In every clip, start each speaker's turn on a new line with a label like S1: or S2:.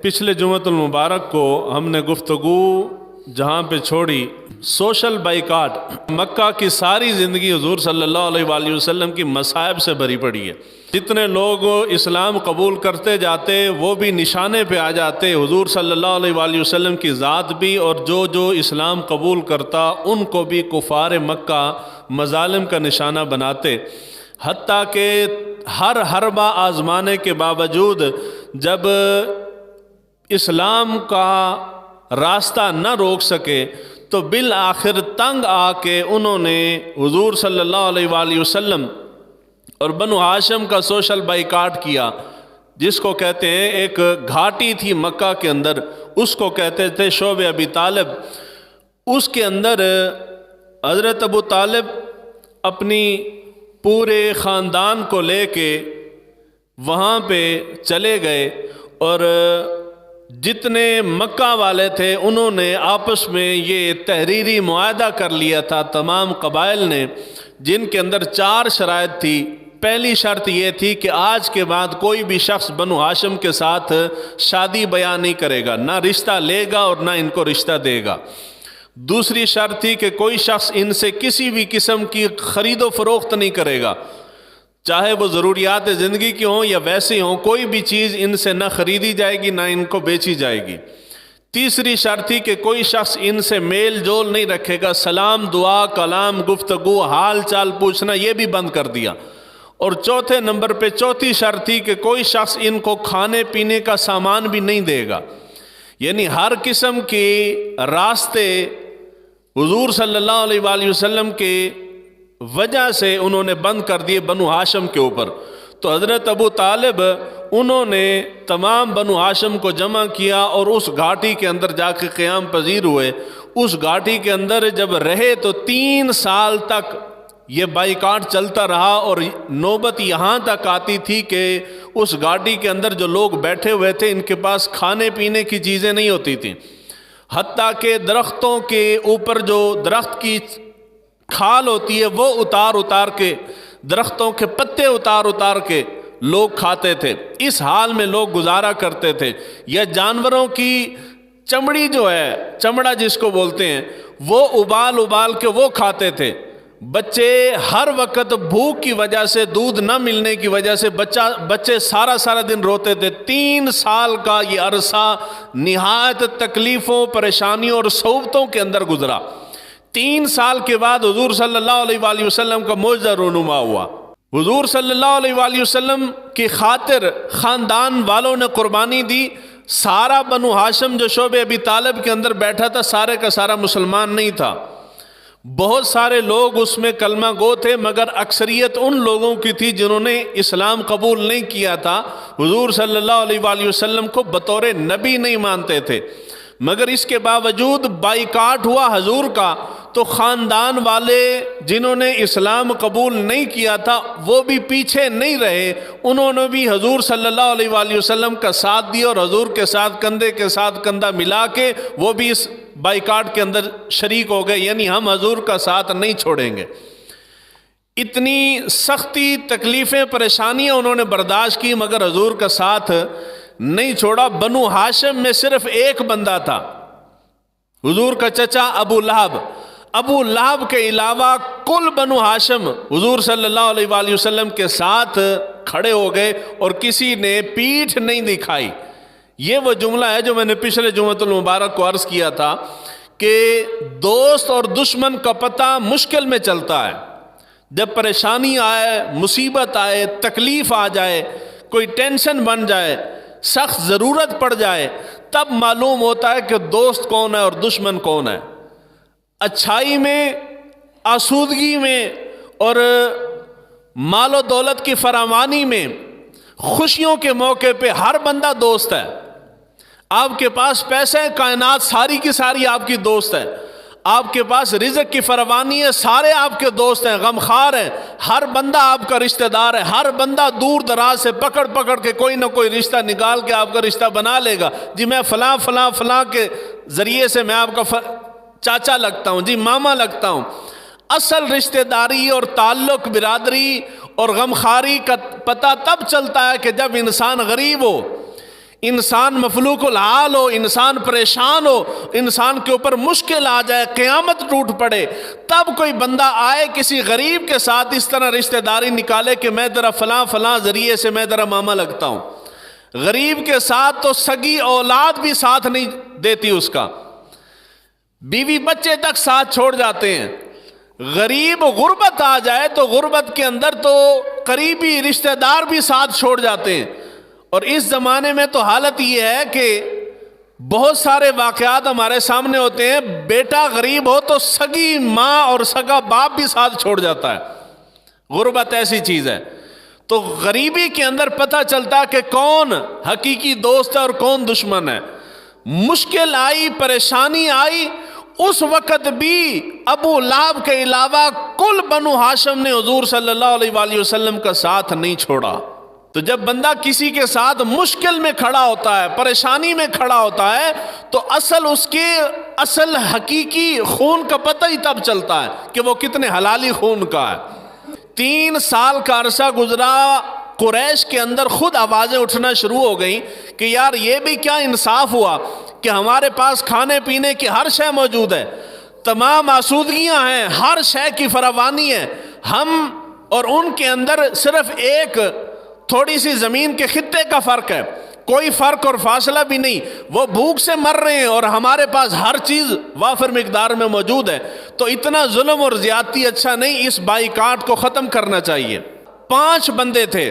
S1: پچھلے جمعۃ المبارک کو ہم نے گفتگو جہاں پہ چھوڑی سوشل بائیکاٹ، مکہ کی ساری زندگی حضور صلی اللہ علیہ وآلہ وسلم کی مصائب سے بھری پڑی ہے۔ جتنے لوگ اسلام قبول کرتے جاتے وہ بھی نشانے پہ آ جاتے، حضور صلی اللہ علیہ وآلہ وسلم کی ذات بھی، اور جو اسلام قبول کرتا ان کو بھی کفار مکہ مظالم کا نشانہ بناتے، حتیٰ کہ ہر حربہ آزمانے کے باوجود جب اسلام کا راستہ نہ روک سکے تو بالآخر تنگ آ کے انہوں نے حضور صلی اللہ علیہ وآلہ وسلم اور بنو ہاشم کا سوشل بائیکاٹ کیا، جس کو کہتے ہیں ایک گھاٹی تھی مکہ کے اندر، اس کو کہتے تھے شعب ابی طالب۔ اس کے اندر حضرت ابو طالب اپنی پورے خاندان کو لے کے وہاں پہ چلے گئے، اور جتنے مکہ والے تھے انہوں نے آپس میں یہ تحریری معاہدہ کر لیا تھا، تمام قبائل نے، جن کے اندر 4 شرائط تھی۔ پہلی شرط یہ تھی کہ آج کے بعد کوئی بھی شخص بنو ہاشم کے ساتھ شادی بیان نہیں کرے گا، نہ رشتہ لے گا اور نہ ان کو رشتہ دے گا۔ دوسری شرط تھی کہ کوئی شخص ان سے کسی بھی قسم کی خرید و فروخت نہیں کرے گا، چاہے وہ ضروریات زندگی کی ہوں یا ویسی ہوں، کوئی بھی چیز ان سے نہ خریدی جائے گی نہ ان کو بیچی جائے گی۔ تیسری شرط تھی کہ کوئی شخص ان سے میل جول نہیں رکھے گا، سلام، دعا، کلام، گفتگو، حال چال پوچھنا یہ بھی بند کر دیا۔ اور چوتھے نمبر پہ چوتھی شرط تھی کہ کوئی شخص ان کو کھانے پینے کا سامان بھی نہیں دے گا، یعنی ہر قسم کے راستے حضور صلی اللہ علیہ وآلہ وسلم کے وجہ سے انہوں نے بند کر دیے بنو ہاشم کے اوپر۔ تو حضرت ابو طالب انہوں نے تمام بنو ہاشم کو جمع کیا اور اس گھاٹی کے اندر جا کے قیام پذیر ہوئے۔ اس گھاٹی کے اندر جب رہے تو 3 سال تک یہ بائیکاٹ چلتا رہا، اور نوبت یہاں تک آتی تھی کہ اس گھاٹی کے اندر جو لوگ بیٹھے ہوئے تھے ان کے پاس کھانے پینے کی چیزیں نہیں ہوتی تھیں، حتیٰ کہ درختوں کے اوپر جو درخت کی کھال ہوتی ہے وہ اتار کے، درختوں کے پتے اتار کے لوگ کھاتے تھے۔ اس حال میں لوگ گزارا کرتے تھے۔ یا جانوروں کی چمڑی جو ہے، چمڑا جس کو بولتے ہیں، وہ ابال کے وہ کھاتے تھے۔ بچے ہر وقت بھوک کی وجہ سے، دودھ نہ ملنے کی وجہ سے بچے سارا دن روتے تھے۔ 3 سال کا یہ عرصہ نہایت تکلیفوں، پریشانیوں اور صعوبتوں کے اندر گزرا۔ 3 سال کے بعد حضور صلی اللہ علیہ وآلہ وسلم کا معجزہ رونما ہوا۔ حضور صلی اللہ علیہ وآلہ وسلم کی خاطر خاندان والوں نے قربانی دی۔ سارا بنو ہاشم جو شعب ابی طالب کے اندر بیٹھا تھا سارے کا سارا مسلمان نہیں تھا، بہت سارے لوگ اس میں کلمہ گو تھے، مگر اکثریت ان لوگوں کی تھی جنہوں نے اسلام قبول نہیں کیا تھا، حضور صلی اللہ علیہ وآلہ وسلم کو بطور نبی نہیں مانتے تھے۔ مگر اس کے باوجود بائیکاٹ ہوا حضور کا، تو خاندان والے جنہوں نے اسلام قبول نہیں کیا تھا وہ بھی پیچھے نہیں رہے، انہوں نے بھی حضور صلی اللہ علیہ وآلہ وسلم کا ساتھ دیا، اور حضور کے ساتھ کندھے کے ساتھ کندھا ملا کے وہ بھی اس بائیکاٹ کے اندر شریک ہو گئے، یعنی ہم حضور کا ساتھ نہیں چھوڑیں گے۔ اتنی سختی، تکلیفیں، پریشانیاں انہوں نے برداشت کی، مگر حضور کا ساتھ نہیں چھوڑا۔ بنو ہاشم میں صرف ایک بندہ تھا، حضور کا چچا ابو لہب۔ ابو لہب کے علاوہ کل بنو ہاشم حضور صلی اللہ علیہ وآلہ وسلم کے ساتھ کھڑے ہو گئے، اور کسی نے پیٹھ نہیں دکھائی۔ یہ وہ جملہ ہے جو میں نے پچھلے جمعۃ المبارک کو عرض کیا تھا کہ دوست اور دشمن کا پتہ مشکل میں چلتا ہے۔ جب پریشانی آئے، مصیبت آئے، تکلیف آ جائے، کوئی ٹینشن بن جائے، سخت ضرورت پڑ جائے، تب معلوم ہوتا ہے کہ دوست کون ہے اور دشمن کون ہے۔ اچھائی میں، آسودگی میں اور مال و دولت کی فراوانی میں، خوشیوں کے موقع پہ ہر بندہ دوست ہے۔ آپ کے پاس پیسے، کائنات ساری کی ساری آپ کی دوست ہے۔ آپ کے پاس رزق کی فراوانی ہے، سارے آپ کے دوست ہیں، غمخوار ہیں، ہر بندہ آپ کا رشتہ دار ہے۔ ہر بندہ دور دراز سے پکڑ کے کوئی نہ کوئی رشتہ نکال کے آپ کا رشتہ بنا لے گا۔ جی میں فلاں کے ذریعے سے میں آپ کا چاچا لگتا ہوں، جی ماما لگتا ہوں۔ اصل رشتہ داری اور تعلق، برادری اور غمخواری کا پتہ تب چلتا ہے کہ جب انسان غریب ہو، انسان مفلوق الحال ہو، انسان پریشان ہو، انسان کے اوپر مشکل آ جائے، قیامت ٹوٹ پڑے، تب کوئی بندہ آئے کسی غریب کے ساتھ اس طرح رشتہ داری نکالے کہ میں تیرا فلاں فلاں ذریعے سے میں تیرا ماما لگتا ہوں۔ غریب کے ساتھ تو سگی اولاد بھی ساتھ نہیں دیتی، اس کا بیوی بچے تک ساتھ چھوڑ جاتے ہیں۔ غریب غربت آ جائے تو غربت کے اندر تو قریبی رشتہ دار بھی ساتھ چھوڑ جاتے ہیں۔ اور اس زمانے میں تو حالت یہ ہے کہ بہت سارے واقعات ہمارے سامنے ہوتے ہیں، بیٹا غریب ہو تو سگی ماں اور سگا باپ بھی ساتھ چھوڑ جاتا ہے۔ غربت ایسی چیز ہے۔ تو غریبی کے اندر پتہ چلتا کہ کون حقیقی دوست ہے اور کون دشمن ہے۔ مشکل آئی، پریشانی آئی، اس وقت بھی ابو لہب کے علاوہ کل بنو ہاشم نے حضور صلی اللہ علیہ وآلہ وسلم کا ساتھ نہیں چھوڑا۔ تو جب بندہ کسی کے ساتھ مشکل میں کھڑا ہوتا ہے، پریشانی میں کھڑا ہوتا ہے، تو اس کے اصل حقیقی خون کا پتہ ہی تب چلتا ہے کہ وہ کتنے حلالی خون کا ہے۔ 3 سال کا عرصہ گزرا، قریش کے اندر خود آوازیں اٹھنا شروع ہو گئیں کہ یار یہ بھی کیا انصاف ہوا کہ ہمارے پاس کھانے پینے کی ہر شے موجود ہے، تمام آسودگیاں ہیں، ہر شے کی فراوانی ہے، ہم اور ان کے اندر صرف ایک تھوڑی سی زمین کے خطے کا فرق ہے، کوئی فرق اور فاصلہ بھی نہیں، وہ بھوک سے مر رہے ہیں اور ہمارے پاس ہر چیز وافر مقدار میں موجود ہے۔ تو اتنا ظلم اور زیادتی اچھا نہیں، اس بائیکاٹ کو ختم کرنا چاہیے۔ 5 بندے تھے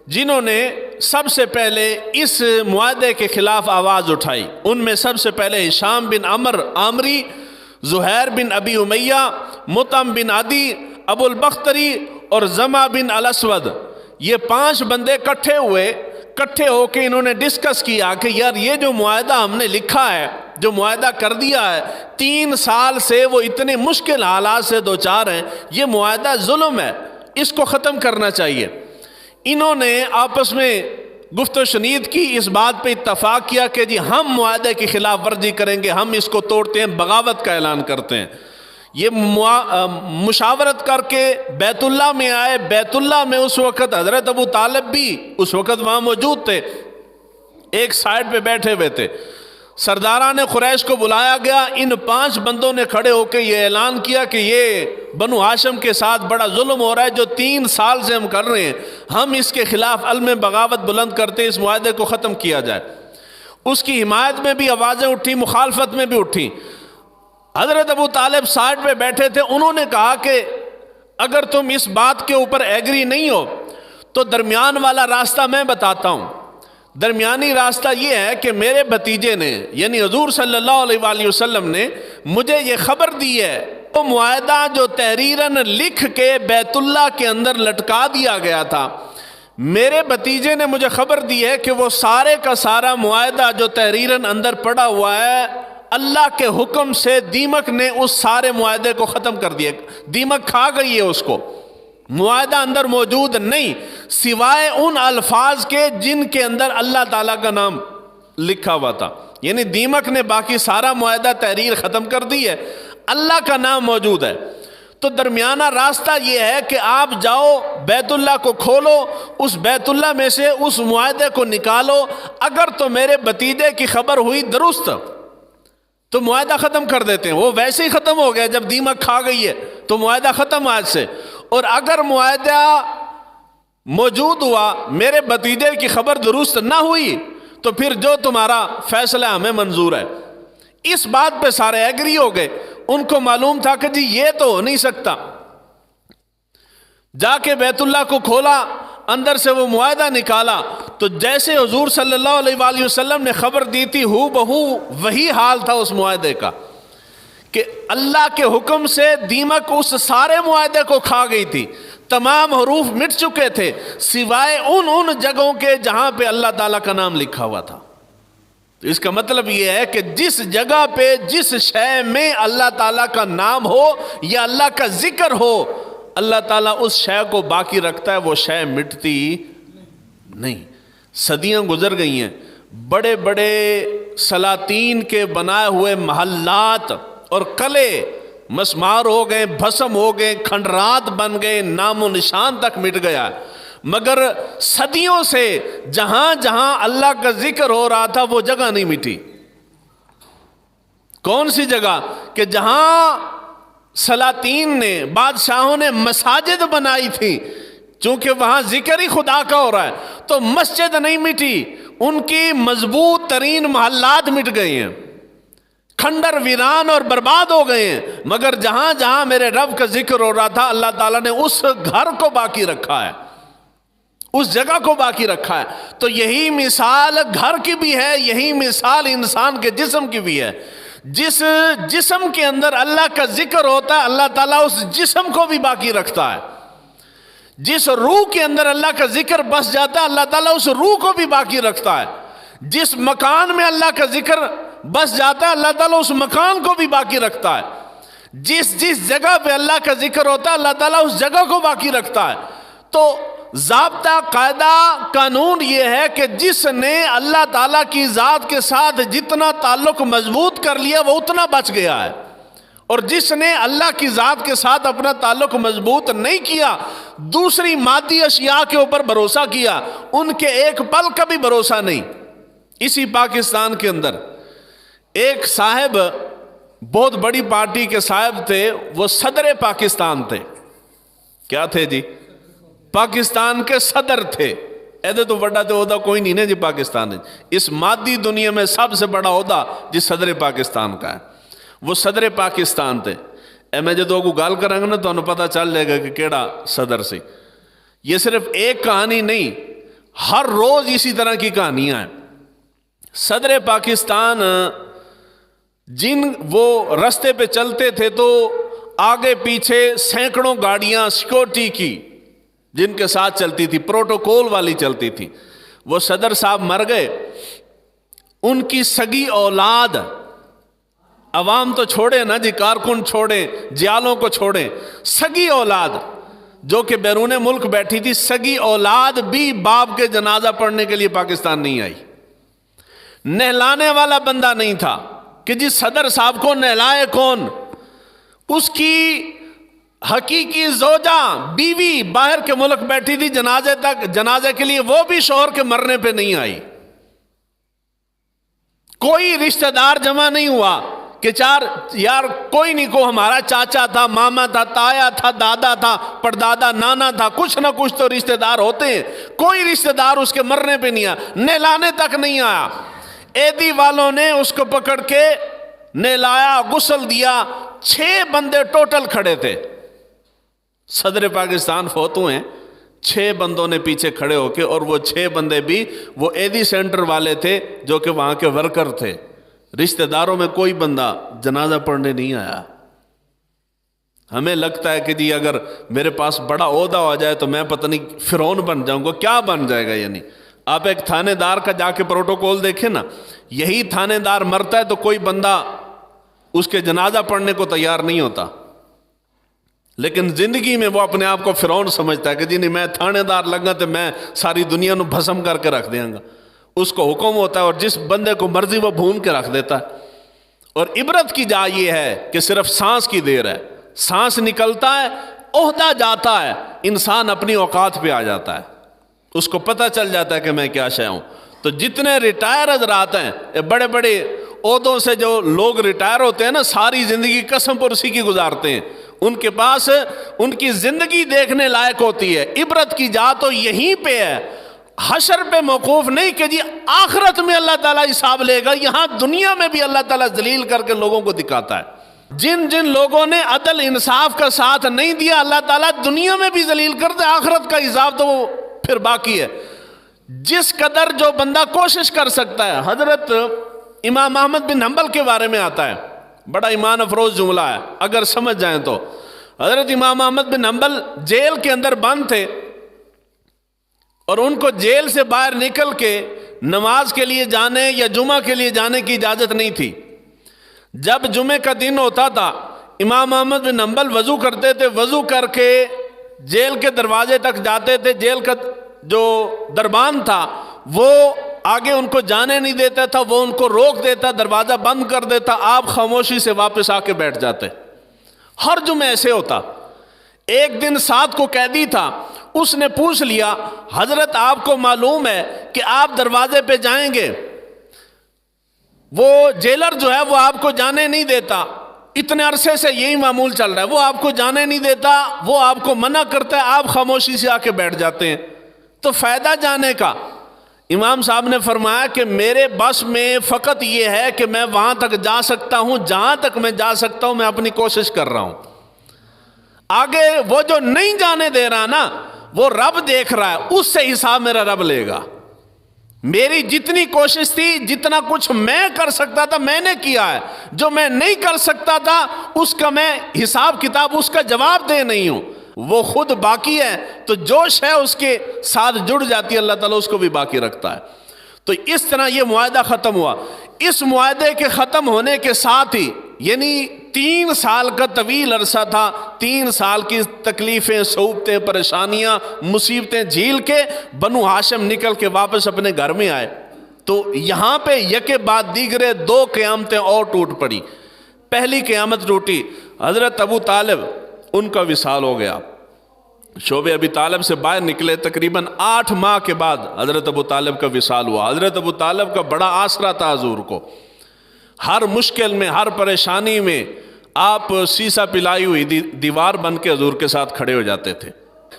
S1: جنہوں نے سب سے پہلے اس معاہدے کے خلاف آواز اٹھائی۔ ان میں سب سے پہلے ہشام بن عمر عامری، زہیر بن ابی امیہ، مطعم بن عدی، ابو البختری اور زمع بن الاسود۔ یہ 5 بندے کٹھے ہو کے انہوں نے ڈسکس کیا کہ یار یہ جو معاہدہ ہم نے لکھا ہے، جو معاہدہ کر دیا ہے، 3 سال سے وہ اتنے مشکل حالات سے دوچار ہیں، یہ معاہدہ ظلم ہے، اس کو ختم کرنا چاہیے۔ انہوں نے آپس میں گفت و شنید کی، اس بات پہ اتفاق کیا کہ جی ہم معاہدے کی خلاف ورزی کریں گے، ہم اس کو توڑتے ہیں، بغاوت کا اعلان کرتے ہیں۔ یہ مشاورت کر کے بیت اللہ میں آئے۔ بیت اللہ میں اس وقت حضرت ابو طالب بھی اس وقت وہاں موجود تھے، ایک سائڈ پہ بیٹھے ہوئے تھے۔ سرداران قریش کو بلایا گیا، ان 5 بندوں نے کھڑے ہو کے یہ اعلان کیا کہ یہ بنو ہاشم کے ساتھ بڑا ظلم ہو رہا ہے، جو 3 سال سے ہم کر رہے ہیں، ہم اس کے خلاف علم بغاوت بلند کرتے، اس معاہدے کو ختم کیا جائے۔ اس کی حمایت میں بھی آوازیں اٹھی، مخالفت میں بھی اٹھی۔ حضرت ابو طالب سائڈ پہ بیٹھے تھے، انہوں نے کہا کہ اگر تم اس بات کے اوپر ایگری نہیں ہو تو درمیان والا راستہ میں بتاتا ہوں۔ درمیانی راستہ یہ ہے کہ میرے بھتیجے نے یعنی حضور صلی اللہ علیہ وآلہ وسلم نے مجھے یہ خبر دی ہے، وہ معاہدہ جو تحریراً لکھ کے بیت اللہ کے اندر لٹکا دیا گیا تھا، میرے بھتیجے نے مجھے خبر دی ہے کہ وہ سارے کا سارا معاہدہ جو تحریراً اندر پڑا ہوا ہے، اللہ کے حکم سے دیمک نے اس سارے معاہدے کو ختم کر دیا، دیمک کھا گئی ہے اس کو، معاہدہ اندر موجود نہیں سوائے ان الفاظ کے جن کے اندر اللہ تعالیٰ کا نام لکھا ہوا تھا۔ یعنی دیمک نے باقی سارا معاہدہ تحریر ختم کر دی ہے، اللہ کا نام موجود ہے۔ تو درمیانہ راستہ یہ ہے کہ آپ جاؤ بیت اللہ کو کھولو، اس بیت اللہ میں سے اس معاہدے کو نکالو، اگر تو میرے بھتیجے کی خبر ہوئی درست تو معاہدہ ختم کر دیتے ہیں، وہ ویسے ہی ختم ہو گیا جب دیمک کھا گئی ہے، تو معاہدہ ختم آج سے۔ اور اگر معاہدہ موجود ہوا، میرے بھتیجے کی خبر درست نہ ہوئی، تو پھر جو تمہارا فیصلہ ہمیں منظور ہے۔ اس بات پہ سارے ایگری ہو گئے، ان کو معلوم تھا کہ جی یہ تو ہو نہیں سکتا۔ جا کے بیت اللہ کو کھولا، اندر سے وہ معاہدہ نکالا، تو جیسے حضور صلی اللہ علیہ وآلہ وسلم نے خبر دی تھی ہو بہو وہی حال تھا اس معاہدے کا، کہ اللہ کے حکم سے دیمک اس سارے معاہدے کو کھا گئی تھی، تمام حروف مٹ چکے تھے سوائے ان جگہوں کے جہاں پہ اللہ تعالیٰ کا نام لکھا ہوا تھا۔ تو اس کا مطلب یہ ہے کہ جس جگہ پہ جس شے میں اللہ تعالیٰ کا نام ہو یا اللہ کا ذکر ہو، اللہ تعالیٰ اس شے کو باقی رکھتا ہے، وہ شے مٹتی نہیں۔ صدیاں گزر گئی ہیں، بڑے بڑے سلاطین کے بنائے ہوئے محلات اور قلعے مسمار ہو گئے، بھسم ہو گئے، کھنڈرات بن گئے، نام و نشان تک مٹ گیا۔ مگر صدیوں سے جہاں جہاں اللہ کا ذکر ہو رہا تھا وہ جگہ نہیں مٹی۔ کون سی جگہ؟ کہ جہاں سلاطین نے، بادشاہوں نے مساجد بنائی تھی، چونکہ وہاں ذکر ہی خدا کا ہو رہا ہے تو مسجد نہیں مٹی، ان کی مضبوط ترین محلات مٹ گئے ہیں، کھنڈر ویران اور برباد ہو گئے ہیں، مگر جہاں جہاں میرے رب کا ذکر ہو رہا تھا اللہ تعالیٰ نے اس گھر کو باقی رکھا ہے، اس جگہ کو باقی رکھا ہے۔ تو یہی مثال گھر کی بھی ہے، یہی مثال انسان کے جسم کی بھی ہے۔ جس جسم کے اندر اللہ کا ذکر ہوتا ہے اللہ تعالیٰ اس جسم کو بھی باقی رکھتا ہے، جس روح کے اندر اللہ کا ذکر بس جاتا ہے اللہ تعالیٰ اس روح کو بھی باقی رکھتا ہے، جس مکان میں اللہ کا ذکر بس جاتا ہے اللہ تعالیٰ اس مکان کو بھی باقی رکھتا ہے، جس جگہ پہ اللہ کا ذکر ہوتا ہے اللہ تعالیٰ اس جگہ کو باقی رکھتا ہے۔ تو ضابطہ، قاعدہ، قانون یہ ہے کہ جس نے اللہ تعالیٰ کی ذات کے ساتھ جتنا تعلق مضبوط کر لیا وہ اتنا بچ گیا ہے، اور جس نے اللہ کی ذات کے ساتھ اپنا تعلق مضبوط نہیں کیا، دوسری مادی اشیاء کے اوپر بھروسہ کیا، ان کے ایک پل کا بھی بھروسہ نہیں۔ اسی پاکستان کے اندر ایک صاحب، بہت بڑی پارٹی کے صاحب تھے، وہ صدر پاکستان تھے۔ کیا تھے جی؟ پاکستان کے صدر تھے۔ ایدے تو بڑا تو عہدہ کوئی نہیں جی پاکستان ہے، اس مادی دنیا میں سب سے بڑا عہدہ جی صدر پاکستان کا ہے، وہ صدر پاکستان تھے۔ میں جدو کو گال کریں گے نا تو انہوں پتہ چل جائے گا کہ کیڑا صدر سی۔ یہ صرف ایک کہانی نہیں، ہر روز اسی طرح کی کہانیاں ہیں۔ صدر پاکستان وہ رستے پہ چلتے تھے تو آگے پیچھے سینکڑوں گاڑیاں سیکورٹی کی جن کے ساتھ چلتی تھی، پروٹوکول والی چلتی تھی۔ وہ صدر صاحب مر گئے، ان کی سگی اولاد، عوام تو چھوڑے نا جی، کارکن چھوڑے، جیالوں کو چھوڑے، سگی اولاد جو کہ بیرون ملک بیٹھی تھی، سگی اولاد بھی باپ کے جنازہ پڑھنے کے لیے پاکستان نہیں آئی۔ نہلانے والا بندہ نہیں تھا کہ جی صدر صاحب کو نہلائے کون؟ اس کی حقیقی زوجہ، بیوی باہر کے ملک بیٹھی تھی جنازے کے لیے، وہ بھی شوہر کے مرنے پہ نہیں آئی۔ کوئی رشتہ دار جمع نہیں ہوا کہ یار کوئی نہیں، کو ہمارا چاچا تھا، ماما تھا، تایا تھا، دادا تھا، پردادا، نانا تھا، کچھ نہ کچھ تو رشتہ دار ہوتے ہیں۔ کوئی رشتہ دار اس کے مرنے پہ نہیں آیا، نہلانے تک نہیں آیا۔ ایدی والوں نے اس کو پکڑ کے نہلایا، غسل دیا، 6 بندے ٹوٹل کھڑے تھے۔ صدر پاکستان فوت ہوئے، 6 بندوں نے پیچھے کھڑے ہو کے، اور وہ 6 بندے بھی وہ ایدی سینٹر والے تھے جو کہ وہاں کے ورکر تھے۔ رشتہ داروں میں کوئی بندہ جنازہ پڑھنے نہیں آیا۔ ہمیں لگتا ہے کہ جی اگر میرے پاس بڑا عہدہ ہو جائے تو میں پتہ نہیں فرعون بن جاؤں گا۔ کیا بن جائے گا؟ یعنی آپ ایک تھانے دار کا جا کے پروٹوکول دیکھیں نا، یہی تھانے دار مرتا ہے تو کوئی بندہ اس کے جنازہ پڑھنے کو تیار نہیں ہوتا، لیکن زندگی میں وہ اپنے آپ کو فرعون سمجھتا ہے کہ جی نہیں میں تھانے دار لگا تو میں ساری دنیا نو بھسم کر کے رکھ دیں گا۔ اس کو حکم ہوتا ہے اور جس بندے کو مرضی وہ بھون کے رکھ دیتا ہے۔ اور عبرت کی جا یہ ہے کہ صرف سانس کی دیر ہے، سانس نکلتا ہے، عہدہ جاتا ہے، انسان اپنی اوقات پہ آ جاتا ہے، اس کو پتہ چل جاتا ہے کہ میں کیا شے ہوں۔ تو جتنے ریٹائر حضرات ہیں، بڑے بڑے عہدوں سے جو لوگ ریٹائر ہوتے ہیں نا، ساری زندگی قسم پرسی کی گزارتے ہیں، ان کے پاس ان کی زندگی دیکھنے لائق ہوتی ہے۔ عبرت کی جا تو یہیں پہ ہے، حشر پہ موقوف نہیں کہ جی آخرت میں اللہ تعالیٰ حساب لے گا، یہاں دنیا میں بھی اللہ تعالیٰ ذلیل کر کے لوگوں کو دکھاتا ہے۔ جن جن لوگوں نے عدل انصاف کا ساتھ نہیں دیا اللہ تعالیٰ دنیا میں بھی ذلیل کرتا ہے، آخرت کا حساب تو وہ پھر باقی ہے۔ جس قدر جو بندہ کوشش کر سکتا ہے، حضرت امام احمد بن حنبل کے بارے میں آتا ہے، بڑا ایمان افروز جملہ ہے اگر سمجھ جائیں تو۔ حضرت امام احمد بن حنبل جیل کے اندر بند تھے، اور ان کو جیل سے باہر نکل کے نماز کے لیے جانے یا جمعہ کے لیے جانے کی اجازت نہیں تھی۔ جب جمعے کا دن ہوتا تھا، امام احمد بن حنبل وضو کرتے تھے، وضو کر کے جیل کے دروازے تک جاتے تھے، جیل کا جو دربان تھا وہ آگے ان کو جانے نہیں دیتا تھا، وہ ان کو روک دیتا، دروازہ بند کر دیتا، آپ خاموشی سے واپس آ کے بیٹھ جاتے۔ ہر جمعہ ایسے ہوتا۔ ایک دن ساتھ کو قیدی تھا، اس نے پوچھ لیا حضرت آپ کو معلوم ہے کہ آپ دروازے پہ جائیں گے، وہ جیلر جو ہے وہ آپ کو جانے نہیں دیتا، اتنے عرصے سے یہی معمول چل رہا ہے، وہ آپ کو جانے نہیں دیتا، وہ آپ کو منع کرتا ہے، آپ خاموشی سے آ کے بیٹھ جاتے ہیں، تو فائدہ جانے کا؟ امام صاحب نے فرمایا کہ میرے بس میں فقط یہ ہے کہ میں وہاں تک جا سکتا ہوں، جہاں تک میں جا سکتا ہوں میں اپنی کوشش کر رہا ہوں، آگے وہ جو نہیں جانے دے رہا نا وہ رب دیکھ رہا ہے، اس سے حساب میرا رب لے گا۔ میری جتنی کوشش تھی، جتنا کچھ میں کر سکتا تھا میں نے کیا ہے، جو میں نہیں کر سکتا تھا اس کا میں حساب کتاب، اس کا جواب دے نہیں ہوں، وہ خود باقی ہے، تو جو شے اس کے ساتھ جڑ جاتی ہے اللہ تعالیٰ اس کو بھی باقی رکھتا ہے۔ تو اس طرح یہ معاہدہ ختم ہوا۔ اس معاہدے کے ختم ہونے کے ساتھ ہی، یعنی 3 سال کا طویل عرصہ تھا، 3 سال کی تکلیفیں، صعوبتیں، پریشانیاں، مصیبتیں جھیل کے بنو ہاشم نکل کے واپس اپنے گھر میں آئے، تو یہاں پہ یکے بعد دیگرے 2 قیامتیں اور ٹوٹ پڑی۔ پہلی قیامت ٹوٹی، حضرت ابو طالب ان کا وصال ہو گیا، شعب ابی طالب سے باہر نکلے، تقریباً 8 ماہ کے بعد حضرت ابو طالب کا وصال ہوا۔ حضرت ابو طالب کا بڑا آسرا تھا حضور کو، ہر مشکل میں، ہر پریشانی میں آپ سیسا پلائی ہوئی دیوار بن کے حضور کے ساتھ کھڑے ہو جاتے تھے۔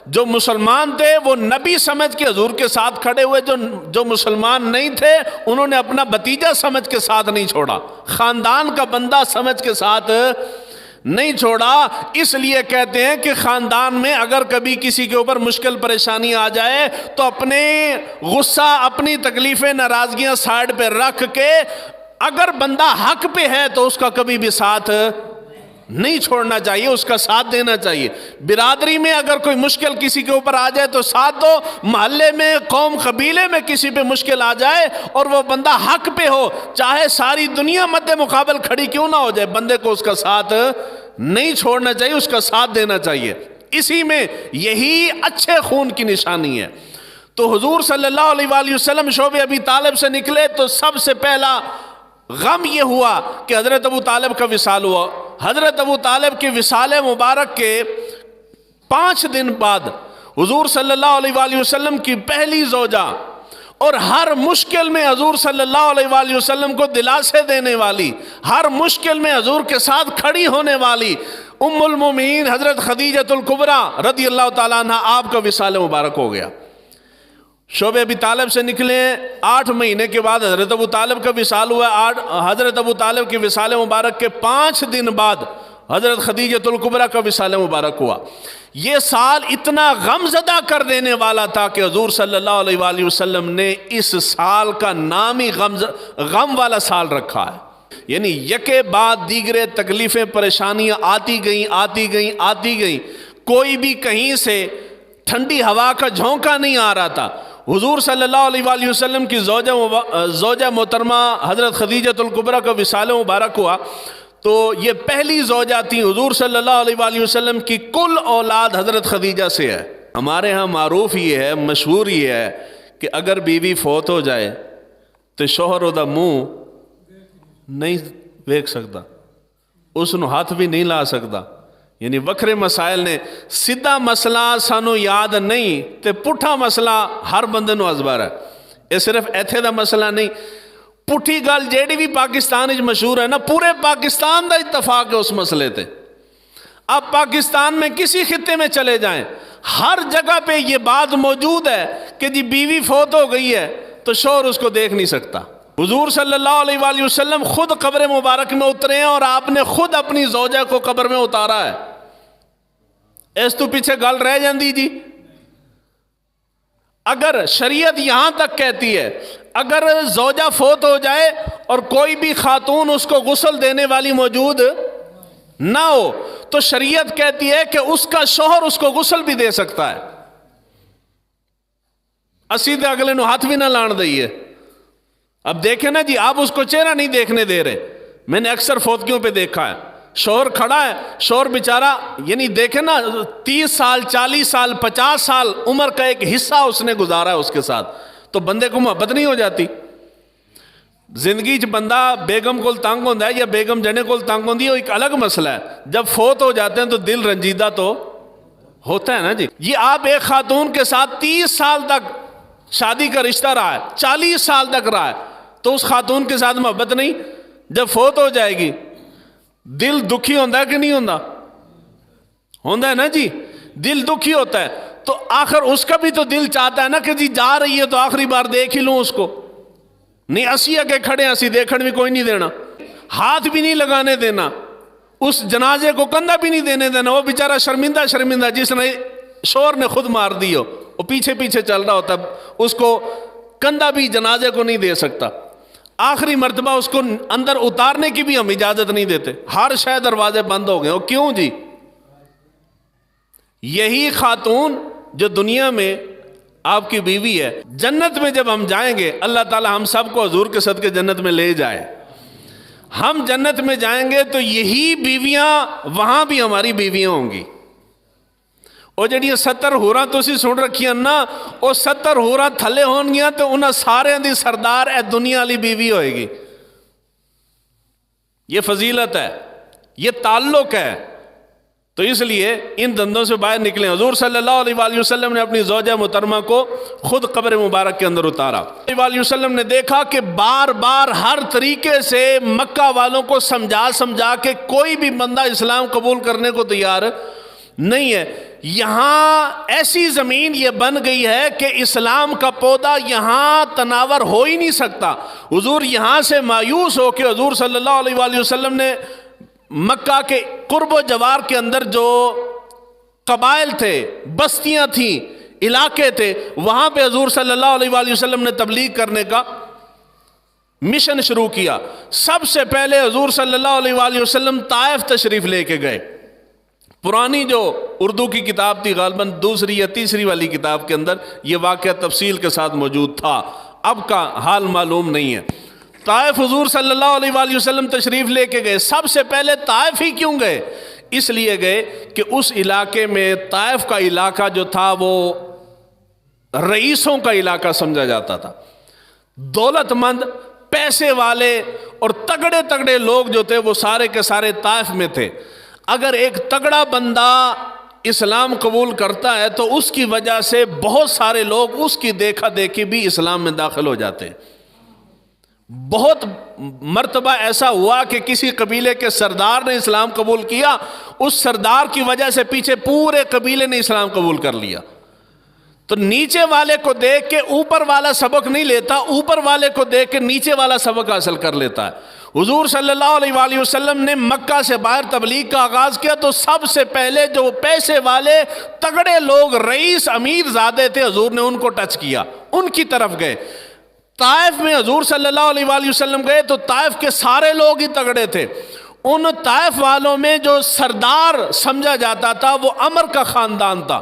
S1: جو مسلمان تھے وہ نبی سمجھ کے حضور کے ساتھ کھڑے ہوئے، جو مسلمان نہیں تھے انہوں نے اپنا بھتیجا سمجھ کے ساتھ نہیں چھوڑا، خاندان کا بندہ سمجھ کے ساتھ نہیں چھوڑا۔ اس لیے کہتے ہیں کہ خاندان میں اگر کبھی کسی کے اوپر مشکل پریشانی آ جائے تو اپنے غصہ، اپنی تکلیفیں، ناراضگیاں سائڈ پہ رکھ کے اگر بندہ حق پہ ہے تو اس کا کبھی بھی ساتھ نہیں چھوڑنا چاہیے، اس کا ساتھ دینا چاہیے۔ برادری میں اگر کوئی مشکل کسی کے اوپر آ جائے تو ساتھ دو، محلے میں، قوم، قبیلے میں کسی پہ مشکل آ جائے اور وہ بندہ حق پہ ہو، چاہے ساری دنیا مد مقابل کھڑی کیوں نہ ہو جائے، بندے کو اس کا ساتھ نہیں چھوڑنا چاہیے، اس کا ساتھ دینا چاہیے۔ اسی میں یہی اچھے خون کی نشانی ہے۔ تو حضور صلی اللہ علیہ وآلہ وسلم شعب ابی طالب سے نکلے تو سب سے پہلا غم یہ ہوا کہ حضرت ابو طالب کا وصال ہوا۔ حضرت ابو طالب کے وصال مبارک کے 5 دن بعد حضور صلی اللہ علیہ وآلہ وسلم کی پہلی زوجہ اور ہر مشکل میں حضور صلی اللہ علیہ وآلہ وسلم کو دلاسے دینے والی، ہر مشکل میں حضور کے ساتھ کھڑی ہونے والی ام المومنین حضرت خدیجہ الکبریٰ رضی اللہ تعالیٰ عنہ، آپ کا وصال مبارک ہو گیا۔ شعب ابی طالب سے نکلے 8 مہینے کے بعد حضرت ابو طالب کا وصال ہوا۔ حضرت ابو طالب کے وصال مبارک کے 5 دن بعد حضرت خدیجہ الکبریٰ کا وصال مبارک ہوا۔ یہ سال اتنا غم زدہ کر دینے والا تھا کہ حضور صلی اللہ علیہ وآلہ وسلم نے اس سال کا نام ہی غم والا سال رکھا ہے، یعنی یکے بعد دیگرے تکلیفیں، پریشانیاں آتی گئیں، کوئی بھی کہیں سے ٹھنڈی ہوا کا جھونکا نہیں آ رہا تھا۔ حضور صلی اللہ علیہ وآلہ وسلم کی زوجہ محترمہ حضرت خدیجہ الکبریٰ کا وصال مبارک ہوا تو یہ پہلی زوجہ تھی۔ حضور صلی اللہ علیہ وآلہ وسلم کی کل اولاد حضرت خدیجہ سے ہے۔ ہمارے ہاں معروف یہ ہے، مشہور یہ ہے کہ اگر بیوی فوت ہو جائے تو شوہر ادا منہ نہیں ویکھ سکتا، اس نو ہاتھ بھی نہیں لا سکتا، یعنی وکھرے مسائل نے سیدھا مسئلہ سانو یاد نہیں تے پٹھا مسئلہ ہر بندے نو ازبر ہے۔ یہ صرف ایتھے دا مسئلہ نہیں، پٹھی گل جیڑی بھی پاکستان وچ مشہور ہے نا، پورے پاکستان دا اتفاق ہے اس مسئلے تے۔ اب پاکستان میں کسی خطے میں چلے جائیں، ہر جگہ پہ یہ بات موجود ہے کہ جی بیوی فوت ہو گئی ہے تو شوہر اس کو دیکھ نہیں سکتا۔ حضور صلی اللہ علیہ وآلہ وسلم خود قبر مبارک میں اترے ہیں اور آپ نے خود اپنی زوجہ کو قبر میں اتارا ہے۔ اس تو پیچھے گل رہ جاندی جی؟ اگر شریعت یہاں تک کہتی ہے اگر زوجہ فوت ہو جائے اور کوئی بھی خاتون اس کو غسل دینے والی موجود نہ ہو تو شریعت کہتی ہے کہ اس کا شوہر اس کو غسل بھی دے سکتا ہے۔ اسی دے اگلے نو ہاتھ بھی نہ لان دئیے۔ اب دیکھیں نا جی، آپ اس کو چہرہ نہیں دیکھنے دے رہے۔ میں نے اکثر فوتگیوں پہ دیکھا ہے، شوہر کھڑا ہے، شوہر بیچارہ، یعنی دیکھیں نا 30 سال 40 سال 50 سال عمر کا ایک حصہ اس نے گزارا ہے اس کے ساتھ، تو بندے کو محبت نہیں ہو جاتی؟ زندگی چ بندہ بیگم کول تنگ ہوندا ہے یا بیگم جنے کول تنگ ہوندی ہے، وہ ایک الگ مسئلہ ہے۔ جب فوت ہو جاتے ہیں تو دل رنجیدہ تو ہوتا ہے نا جی. یہ آپ ایک خاتون کے ساتھ 30 سال تک شادی کا رشتہ رہا ہے، 40 سال تک رہا ہے، تو اس خاتون کے ساتھ محبت نہیں؟ جب فوت ہو جائے گی دل دکھی ہوتا ہے کہ نہیں ہوتا؟ ہوتا ہے نا جی، دل دکھی ہوتا ہے. تو آخر اس کا بھی تو دل چاہتا ہے نا کہ جی جا رہی ہے تو آخری بار دیکھ ہی لوں اس کو. نہیں اسی اگے کھڑے اسی دیکھن بھی کوئی نہیں دینا، ہاتھ بھی نہیں لگانے دینا، اس جنازے کو کندھا بھی نہیں دینے دینا. وہ بیچارہ شرمندہ شرمندہ جس نے شور نے خود مار دی ہو، وہ پیچھے پیچھے چل رہا ہوتا، اس کو کندھا بھی جنازے کو نہیں دے سکتا. آخری مرتبہ اس کو اندر اتارنے کی بھی ہم اجازت نہیں دیتے، ہر شے دروازے بند ہو گئے. وہ کیوں جی؟ یہی خاتون جو دنیا میں آپ کی بیوی ہے، جنت میں جب ہم جائیں گے اللہ تعالی ہم سب کو حضور کے صدقے جنت میں لے جائے. ہم جنت میں جائیں گے تو یہی بیویاں وہاں بھی ہماری بیویاں ہوں گی. اور جڑی 70 ہوراں تسی سن رکھی ہیں نا، وہ 70 ہوراں تھلے ہون گیاں تو انہاں سارے دی سردار اے دنیا والی بیوی ہوئے گی. یہ فضیلت ہے، یہ تعلق ہے. تو اس لیے ان دندوں سے باہر نکلیں. حضور صلی اللہ علیہ وآلہ وسلم نے اپنی زوجہ محترمہ کو خود قبر مبارک کے اندر اتارا. علیہ وآلہ وسلم نے دیکھا کہ بار بار ہر طریقے سے مکہ والوں کو سمجھا کے کوئی بھی بندہ اسلام قبول کرنے کو تیار نہیں ہے. یہاں ایسی زمین یہ بن گئی ہے کہ اسلام کا پودا یہاں تناور ہو ہی نہیں سکتا. حضور یہاں سے مایوس ہو کے حضور صلی اللہ علیہ وآلہ وسلم نے مکہ کے قرب و جوار کے اندر جو قبائل تھے، بستیاں تھیں، علاقے تھے، وہاں پہ حضور صلی اللہ علیہ وآلہ وسلم نے تبلیغ کرنے کا مشن شروع کیا. سب سے پہلے حضور صلی اللہ علیہ وآلہ وسلم طائف تشریف لے کے گئے. پرانی جو اردو کی کتاب تھی غالباً دوسری یا تیسری والی کتاب کے اندر یہ واقعہ تفصیل کے ساتھ موجود تھا، اب کا حال معلوم نہیں ہے. طائف حضور صلی اللہ علیہ وآلہ وسلم تشریف لے کے گئے. سب سے پہلے طائف ہی کیوں گئے؟ اس لیے گئے کہ اس علاقے میں طائف کا علاقہ جو تھا وہ رئیسوں کا علاقہ سمجھا جاتا تھا. دولت مند، پیسے والے اور تگڑے تگڑے لوگ جو تھے وہ سارے کے سارے طائف میں تھے. اگر ایک تگڑا بندہ اسلام قبول کرتا ہے تو اس کی وجہ سے بہت سارے لوگ اس کی دیکھا دیکھی بھی اسلام میں داخل ہو جاتے ہیں. بہت مرتبہ ایسا ہوا کہ کسی قبیلے کے سردار نے اسلام قبول کیا، اس سردار کی وجہ سے پیچھے پورے قبیلے نے اسلام قبول کر لیا. تو نیچے والے کو دیکھ کے اوپر والا سبق نہیں لیتا، اوپر والے کو دیکھ کے نیچے والا سبق حاصل کر لیتا ہے. حضور صلی اللہ علیہ وآلہ وسلم نے مکہ سے باہر تبلیغ کا آغاز کیا تو سب سے پہلے جو پیسے والے تگڑے لوگ رئیس امیر زادے تھے حضور نے ان کو ٹچ کیا، ان کی طرف گئے. طائف میں حضور صلی اللہ علیہ وآلہ وسلم گئے تو طائف کے سارے لوگ ہی تگڑے تھے. ان طائف والوں میں جو سردار سمجھا جاتا تھا وہ عمر کا خاندان تھا.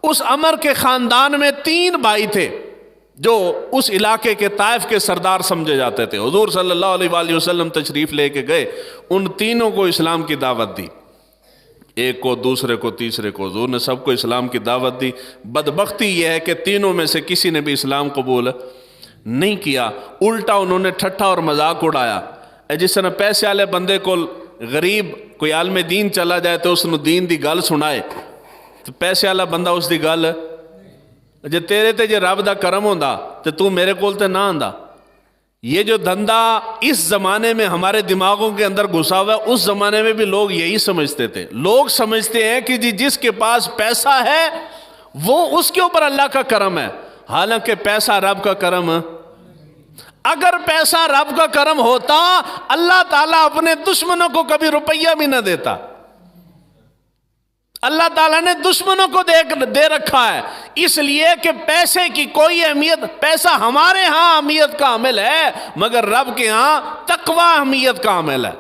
S1: اس عمر کے خاندان میں 3 بھائی تھے جو اس علاقے کے طائف کے سردار سمجھے جاتے تھے. حضور صلی اللہ علیہ وآلہ وسلم تشریف لے کے گئے، ان تینوں کو اسلام کی دعوت دی، ایک کو، دوسرے کو، تیسرے کو. حضور نے سب کو اسلام کی دعوت دی. بدبختی یہ ہے کہ تینوں میں سے کسی نے بھی اسلام قبول نہیں کیا. الٹا انہوں نے ٹھٹھا اور مذاق اڑایا. جس طرح پیسے والے بندے کو غریب کوئی عالم دین چلا جائے تو اس نے دین دی گل سنائے، تو پیسے والا بندہ اس دی گل جے تیرے تے جے رب دا کرم ہوندا تے تو میرے کول تے نہ آندا. یہ جو دھندا اس زمانے میں ہمارے دماغوں کے اندر گھسا ہوا ہے، اس زمانے میں بھی لوگ یہی سمجھتے تھے. لوگ سمجھتے ہیں کہ جس کے پاس پیسہ ہے وہ اس کے اوپر اللہ کا کرم ہے، حالانکہ پیسہ رب کا کرم ہے. اگر پیسہ رب کا کرم ہوتا اللہ تعالیٰ اپنے دشمنوں کو کبھی روپیہ بھی نہ دیتا. اللہ تعالیٰ نے دشمنوں کو دے رکھا ہے اس لیے کہ پیسے کی کوئی اہمیت، پیسہ ہمارے ہاں اہمیت کا حامل ہے مگر رب کے ہاں تقوی اہمیت کا حامل ہے،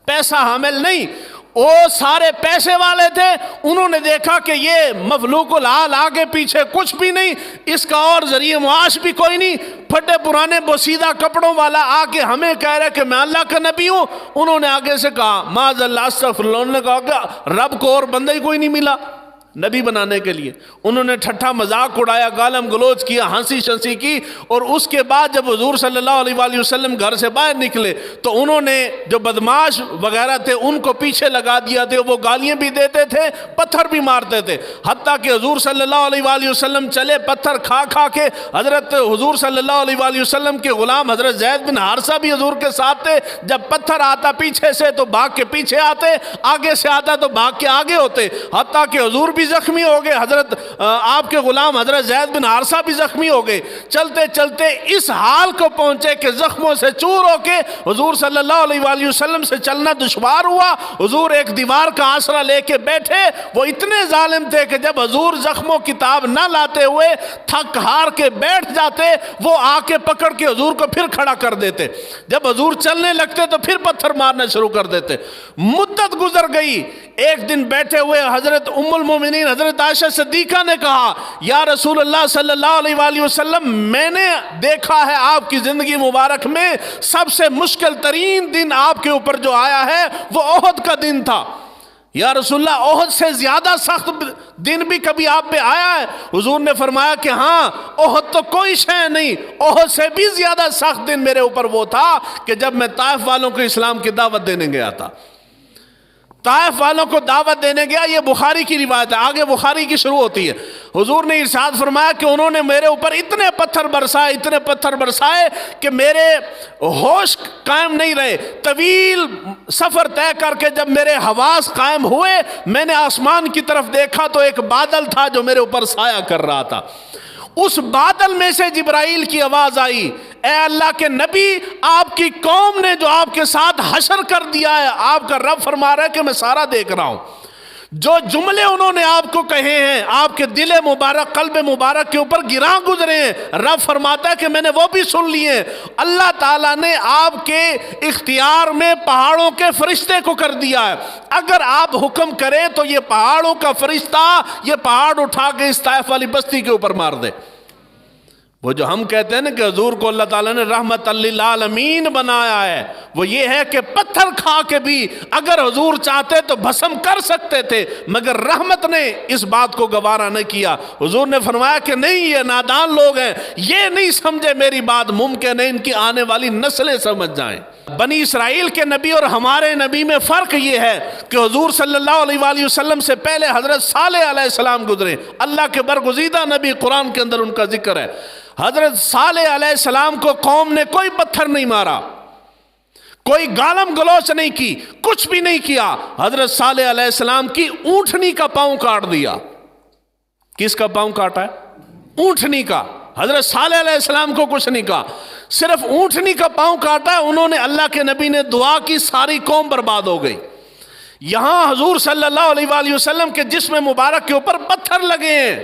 S1: پیسہ حامل نہیں. وہ سارے پیسے والے تھے، انہوں نے دیکھا کہ یہ مفلوق الحال آگے پیچھے کچھ بھی نہیں، اس کا اور ذریعہ معاش بھی کوئی نہیں، پھٹے پرانے بوسیدہ کپڑوں والا آ کے ہمیں کہہ رہا ہے کہ میں اللہ کا نبی ہوں. انہوں نے آگے سے کہا معاذ اللہ استغفر اللہ، انہوں نے کہا کہ رب کو اور بندہ ہی کوئی نہیں ملا، نبی بنانے کے لیے. انہوں نے ٹھٹھا مذاق اڑایا، گالم گلوچ کیا، ہنسی شنسی کی، اور اس کے بعد جب حضور صلی اللہ علیہ وآلہ وسلم گھر سے باہر نکلے تو انہوں نے جو بدماش وغیرہ تھے ان کو پیچھے لگا دیا تھے. وہ گالیاں بھی دیتے تھے، پتھر بھی مارتے تھے، حتیٰ کہ حضور صلی اللہ علیہ وآلہ وسلم چلے پتھر کھا کھا کے. حضرت حضور صلی اللہ علیہ وآلہ وسلم کے غلام حضرت زید بن حارثہ بھی حضور کے ساتھ تھے. جب پتھر آتا پیچھے سے تو بھاگ کے پیچھے آتے، آگے سے آتا تو بھاگ کے آگے ہوتے، حتیٰ کہ حضور بھی زخمی ہو گئے، حضرت آپ کے غلام حضرت زید بن حارثہ بھی زخمی ہو گئے. چلتے چلتے اس حال کو پہنچے کہ زخموں سے چور ہو کے حضور صلی اللہ علیہ وآلہ وسلم سے چلنا دشوار ہوا. حضور ایک دیوار کا آسرا لے کے بیٹھے. وہ اتنے ظالم تھے کہ جب حضور زخموں کتاب نہ لاتے ہوئے تھک ہار کے بیٹھ جاتے، وہ آ کے پکڑ کے حضور کو پھر کھڑا کر دیتے. جب حضور چلنے لگتے تو پھر پتھر مارنا شروع کر دیتے. مدت گزر گئی. ایک دن بیٹھے ہوئے حضرت ام المومنین حضرت عائشہ صدیقہ نے کہا، یا رسول اللہ صلی اللہ علیہ وآلہ وسلم، میں نے دیکھا ہے آپ کی زندگی مبارک میں سب سے مشکل ترین دن آپ کے اوپر جو آیا ہے وہ احد کا دن تھا. یا رسول اللہ، احد سے زیادہ سخت دن بھی کبھی آپ پہ آیا ہے؟ حضور نے فرمایا کہ ہاں، احد تو کوئی شے نہیں، احد سے بھی زیادہ سخت دن میرے اوپر وہ تھا کہ جب میں طائف والوں کو اسلام کی دعوت دینے گیا تھا. طائف والوں کو دعوت دینے گیا. یہ بخاری کی روایت ہے، آگے بخاری کی شروع ہوتی ہے. حضور نے ارشاد فرمایا کہ انہوں نے میرے اوپر اتنے پتھر برسائے کہ میرے ہوش قائم نہیں رہے. طویل سفر طے کر کے جب میرے حواس قائم ہوئے، میں نے آسمان کی طرف دیکھا تو ایک بادل تھا جو میرے اوپر سایہ کر رہا تھا. اس بادل میں سے جبرائیل کی آواز آئی، اے اللہ کے نبی، آپ کی قوم نے جو آپ کے ساتھ حشر کر دیا ہے، آپ کا رب فرما رہا ہے کہ میں سارا دیکھ رہا ہوں. جو جملے انہوں نے آپ کو کہے ہیں، آپ کے دل مبارک قلب مبارک کے اوپر گراں گزرے ہیں، رب فرماتا ہے کہ میں نے وہ بھی سن لیے. اللہ تعالیٰ نے آپ کے اختیار میں پہاڑوں کے فرشتے کو کر دیا ہے. اگر آپ حکم کریں تو یہ پہاڑوں کا فرشتہ یہ پہاڑ اٹھا کے اس طائف والی بستی کے اوپر مار دے. وہ جو ہم کہتے ہیں نا کہ حضور کو اللہ تعالیٰ نے رحمت للعالمین بنایا ہے، وہ یہ ہے کہ پتھر کھا کے بھی اگر حضور چاہتے تو بھسم کر سکتے تھے، مگر رحمت نے اس بات کو گوارا نہ کیا. حضور نے فرمایا کہ نہیں، یہ نادان لوگ ہیں، یہ نہیں سمجھے میری بات ممکن ہے ان کی آنے والی نسلیں سمجھ جائیں. بنی اسرائیل کے نبی اور ہمارے نبی میں فرق یہ ہے کہ حضور صلی اللہ علیہ وآلہ وسلم سے پہلے حضرت صالح علیہ السلام گزرے. اللہ کے برگزیدہ نبی، قرآن کے اندر ان کا ذکر ہے. حضرت صالح علیہ السلام کو قوم نے کوئی پتھر نہیں مارا، کوئی گالم گلوچ نہیں کی، کچھ بھی نہیں کیا. حضرت صالح علیہ السلام کی اونٹنی کا پاؤں کاٹ دیا. کس کا پاؤں کاٹا ہے؟ اونٹنی کا. حضرت صالح علیہ السلام کو کچھ نہیں کہا، صرف اونٹنی کا پاؤں کاٹا ہے. انہوں نے، اللہ کے نبی نے دعا کی، ساری قوم برباد ہو گئی. یہاں حضور صلی اللہ علیہ وآلہ وسلم کے جسم مبارک کے اوپر پتھر لگے ہیں.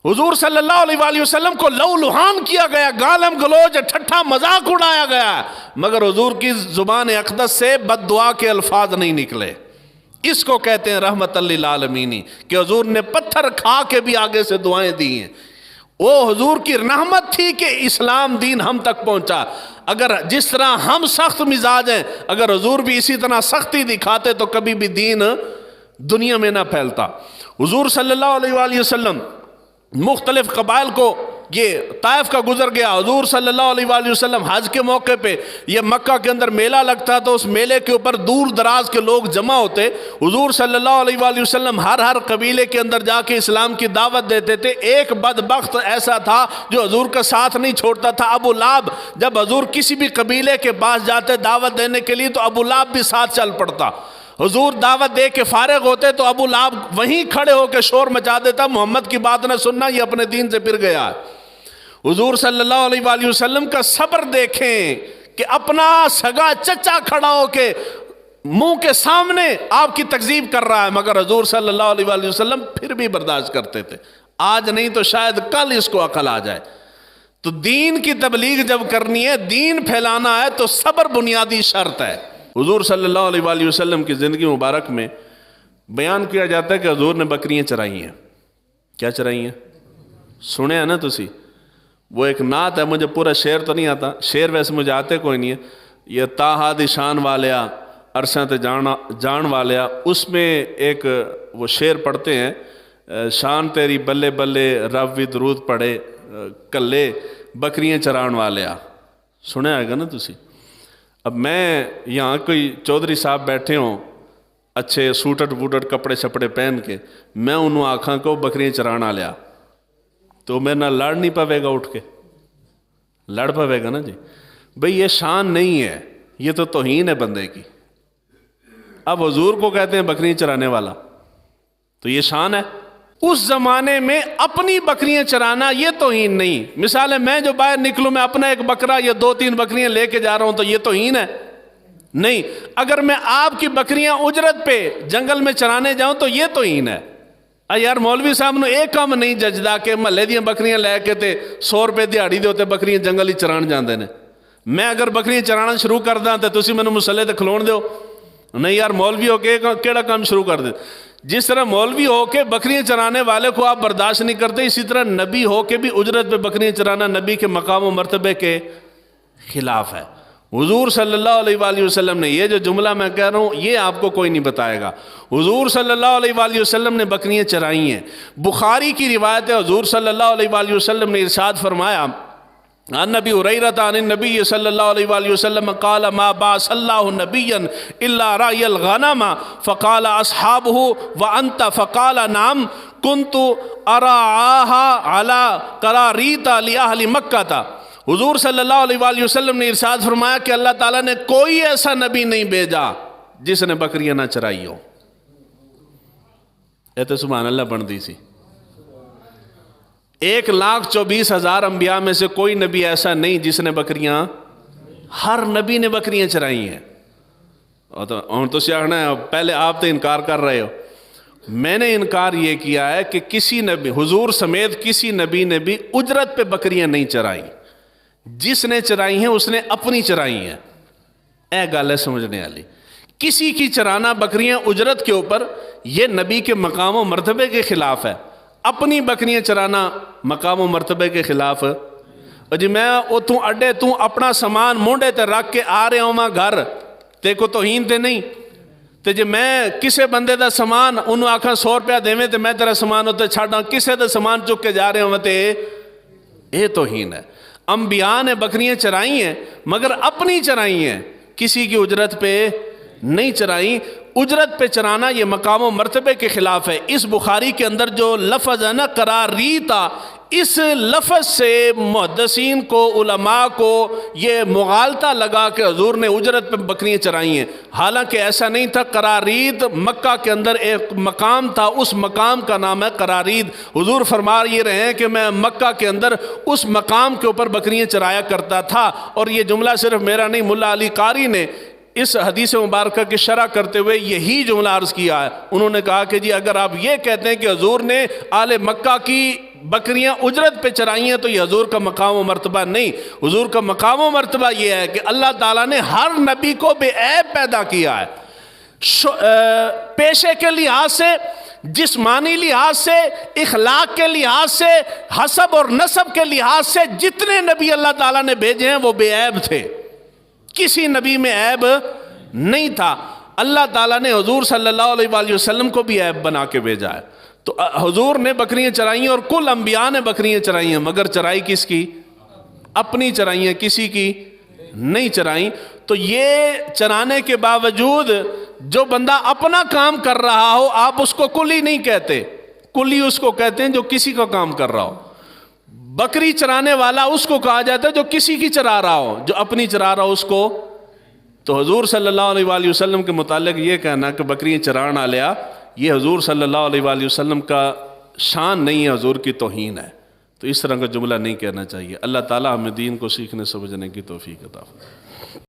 S1: حضور صلی اللہ علیہ وآلہ وسلم کو لو لہان کیا گیا، گالم گلوچ ٹھٹھا مذاق اڑایا گیا، مگر حضور کی زبان اقدس سے بد دعا کے الفاظ نہیں نکلے. اس کو کہتے ہیں رحمت للعالمین، کہ حضور نے پتھر کھا کے بھی آگے سے دعائیں دی ہیں. وہ حضور کی رحمت تھی کہ اسلام دین ہم تک پہنچا. اگر جس طرح ہم سخت مزاج ہیں، اگر حضور بھی اسی طرح سختی دکھاتے تو کبھی بھی دین دنیا میں نہ پھیلتا. حضور صلی اللہ علیہ وآلہ وسلم مختلف قبائل کو، یہ طائف کا گزر گیا. حضور صلی اللہ علیہ وآلہ وسلم حج کے موقع پہ، یہ مکہ کے اندر میلہ لگتا تو اس میلے کے اوپر دور دراز کے لوگ جمع ہوتے. حضور صلی اللہ علیہ وآلہ وسلم ہر قبیلے کے اندر جا کے اسلام کی دعوت دیتے تھے. ایک بدبخت ایسا تھا جو حضور کا ساتھ نہیں چھوڑتا تھا، ابو لہب. جب حضور کسی بھی قبیلے کے پاس جاتے دعوت دینے کے لیے تو ابو لہب بھی ساتھ چل پڑتا. حضور دعوت دے کے فارغ ہوتے تو ابو لہب وہیں کھڑے ہو کے شور مچا دیتا، محمد کی بات نہ سننا، یہ اپنے دین سے پھر گیا. حضور صلی اللہ علیہ وآلہ وسلم کا صبر دیکھیں کہ اپنا سگا چچا کھڑا ہو کے منہ کے سامنے آپ کی تکذیب کر رہا ہے، مگر حضور صلی اللہ علیہ وآلہ وسلم پھر بھی برداشت کرتے تھے. آج نہیں تو شاید کل اس کو عقل آ جائے. تو دین کی تبلیغ جب کرنی ہے، دین پھیلانا ہے، تو صبر بنیادی شرط ہے. حضور صلی اللہ علیہ وآلہ وسلم کی زندگی مبارک میں بیان کیا جاتا ہے کہ حضور نے بکریاں چرائی ہیں. کیا چرائی ہیں؟ سنے ہیں نا تسی؟ وہ ایک نعت ہے، مجھے پورا شعر تو نہیں آتا، شعر ویسے مجھے آتے کوئی نہیں ہے. یہ تاہا دی شان والیا عرصہ تے جان والیا، اس میں ایک وہ شعر پڑھتے ہیں، شان تیری بلے بلے رب بھی درود پڑھے کلے بکریاں چران والیا، سنے آئے گا نا تسی۔ اب میں یہاں کوئی چودھری صاحب بیٹھے ہوں اچھے سوٹٹ بوٹٹ کپڑے شپڑے پہن کے، میں انہوں آکھاں کو بکریاں چران آلیا تو میرے نہ لڑ نہیں پوے گا، اٹھ کے لڑ پوے گا نا جی۔ بھئی یہ شان نہیں ہے، یہ تو توہین ہے بندے کی۔ اب حضور کو کہتے ہیں بکریاں چرانے والا، تو یہ شان ہے؟ اس زمانے میں اپنی بکریاں چرانا یہ توہین نہیں۔ مثال ہے میں جو باہر نکلوں میں اپنا ایک بکرا یا 2-3 بکریاں لے کے جا رہا ہوں تو یہ توہین ہے؟ نہیں۔ اگر میں آپ کی بکریاں اجرت پہ جنگل میں چرانے جاؤں تو یہ توہین ہے۔ یار مولوی صاحب نے ایک کام نہیں ججدا کہ محلے دیاں بکریاں لے کے تے 100 روپے دیہاڑی دے ہوتے بکریاں جنگل ہی چران جاندے نے۔ میں اگر بکریاں چرانا شروع کر داں تو تسی مینوں مسلے تے کھلون دیو؟ نہیں یار مولوی ہو کے کیڑا کام شروع کر دے۔ جس طرح مولوی ہو کے بکریاں چرانے والے کو آپ برداشت نہیں کرتے، اسی طرح نبی ہو کے بھی اجرت پہ بکریاں چرانا نبی کے مقام و مرتبے کے خلاف ہے۔ حضور صلی اللہ علیہ وآلہ وسلم نے یہ جو جملہ میں کہہ رہا ہوں یہ آپ کو کوئی نہیں بتائے گا۔ حضور صلی اللہ علیہ وآلہ وسلم نے بکریاں چرائی ہیں۔ بخاری کی روایت ہے، حضور صلی اللہ علیہ وآلہ وسلم نے ارشاد فرمایا، عن ابی ہریرہ عن النبی صلی اللہ علیہ وآلہ وسلم قال ما بعث اللہ نبیا الا راعی الغنم فقال اصحابہ وانت فقال نعم كنت ارعاها على قراریط لأہل مکہ۔ حضور صلی اللہ علیہ وآلہ وسلم نے ارشاد فرمایا کہ اللہ تعالیٰ نے کوئی ایسا نبی نہیں بھیجا جس نے بکریاں نہ چرائی ہو۔ اے تو سبحان اللہ بن دی سی۔ 1,24,000 انبیاء میں سے کوئی نبی ایسا نہیں جس نے بکریاں، ہر نبی نے بکریاں چرائی ہیں۔ اور تو سیاحنا ہے پہلے آپ تو انکار کر رہے ہو۔ میں نے انکار یہ کیا ہے کہ کسی نبی، حضور سمیت کسی نبی نے بھی اجرت پہ بکریاں نہیں چرائی۔ جس نے چرائی ہیں اس نے اپنی چرائی ہیں۔ اے گل ہے سمجھنے والی۔ کسی کی چرانا بکریاں اجرت کے اوپر یہ نبی کے مقام و مرتبے کے خلاف ہے۔ اپنی بکریاں چرانا مقام و مرتبے کے خلاف۔ جی میں اتوں اڈے تو اپنا سامان مونڈے تے رکھ کے آ رہا ہوں گھر، تے کو توہین تے نہیں؟ تے جی میں کسے بندے دا سامان انہوں آکھاں 100 روپیہ دیویں تے میں تیرا سامان ہوتے چھاڑا کسے دا سامان چک کے جا رہے ہوں تے یہ توہین ہے۔ انبیاء نے بکریاں چرائی ہیں مگر اپنی چرائی ہیں، کسی کی اجرت پہ نہیں چرائی۔ اجرت پہ چرانا یہ مقام و مرتبے کے خلاف ہے۔ اس بخاری کے اندر جو لفظ ہے نا قراریتا، اس لفظ سے محدثین کو، علماء کو یہ مغالطہ لگا کہ حضور نے اجرت پہ بکریاں چرائی ہیں، حالانکہ ایسا نہیں تھا۔ قرارید مکہ کے اندر ایک مقام تھا، اس مقام کا نام ہے قرارید۔ حضور فرما یہ رہے ہیں کہ میں مکہ کے اندر اس مقام کے اوپر بکریاں چرایا کرتا تھا۔ اور یہ جملہ صرف میرا نہیں، ملا علی قاری نے اس حدیث مبارکہ کی شرح کرتے ہوئے یہی جملہ عرض کیا ہے۔ انہوں نے کہا کہ جی اگر آپ یہ کہتے ہیں کہ حضور نے آل مکہ کی بکریاں اجرت پہ چرائی ہیں تو یہ حضور کا مقام و مرتبہ نہیں۔ حضور کا مقام و مرتبہ یہ ہے کہ اللہ تعالیٰ نے ہر نبی کو بے عیب پیدا کیا ہے، پیشے کے لحاظ سے، جسمانی لحاظ سے، اخلاق کے لحاظ سے، حسب اور نسب کے لحاظ سے جتنے نبی اللہ تعالیٰ نے بھیجے ہیں وہ بے عیب تھے، کسی نبی میں عیب نہیں تھا۔ اللہ تعالیٰ نے حضور صلی اللہ علیہ وآلہ وسلم کو بھی عیب بنا کے بھیجا ہے۔ تو حضور نے بکریاں چرائی ہیں اور کل انبیاء نے بکریاں چرائی ہیں، مگر چرائی کس کی؟ اپنی چرائی ہیں، کسی کی نہیں چرائی۔ تو یہ چرانے کے باوجود جو بندہ اپنا کام کر رہا ہو آپ اس کو کلی نہیں کہتے، کلی اس کو کہتے ہیں جو کسی کا کام کر رہا ہو۔ بکری چرانے والا اس کو کہا جاتا ہے جو کسی کی چرا رہا ہو، جو اپنی چرا رہا ہو اس کو۔ تو حضور صلی اللہ علیہ وآلہ وسلم کے متعلق یہ کہنا کہ بکریاں چران آلیا، یہ حضور صلی اللہ علیہ وآلہ وسلم کا شان نہیں ہے، حضور کی توہین ہے۔ تو اس طرح کا جملہ نہیں کہنا چاہیے۔ اللہ تعالیٰ ہمیں دین کو سیکھنے سمجھنے کی توفیق عطا فرمائے۔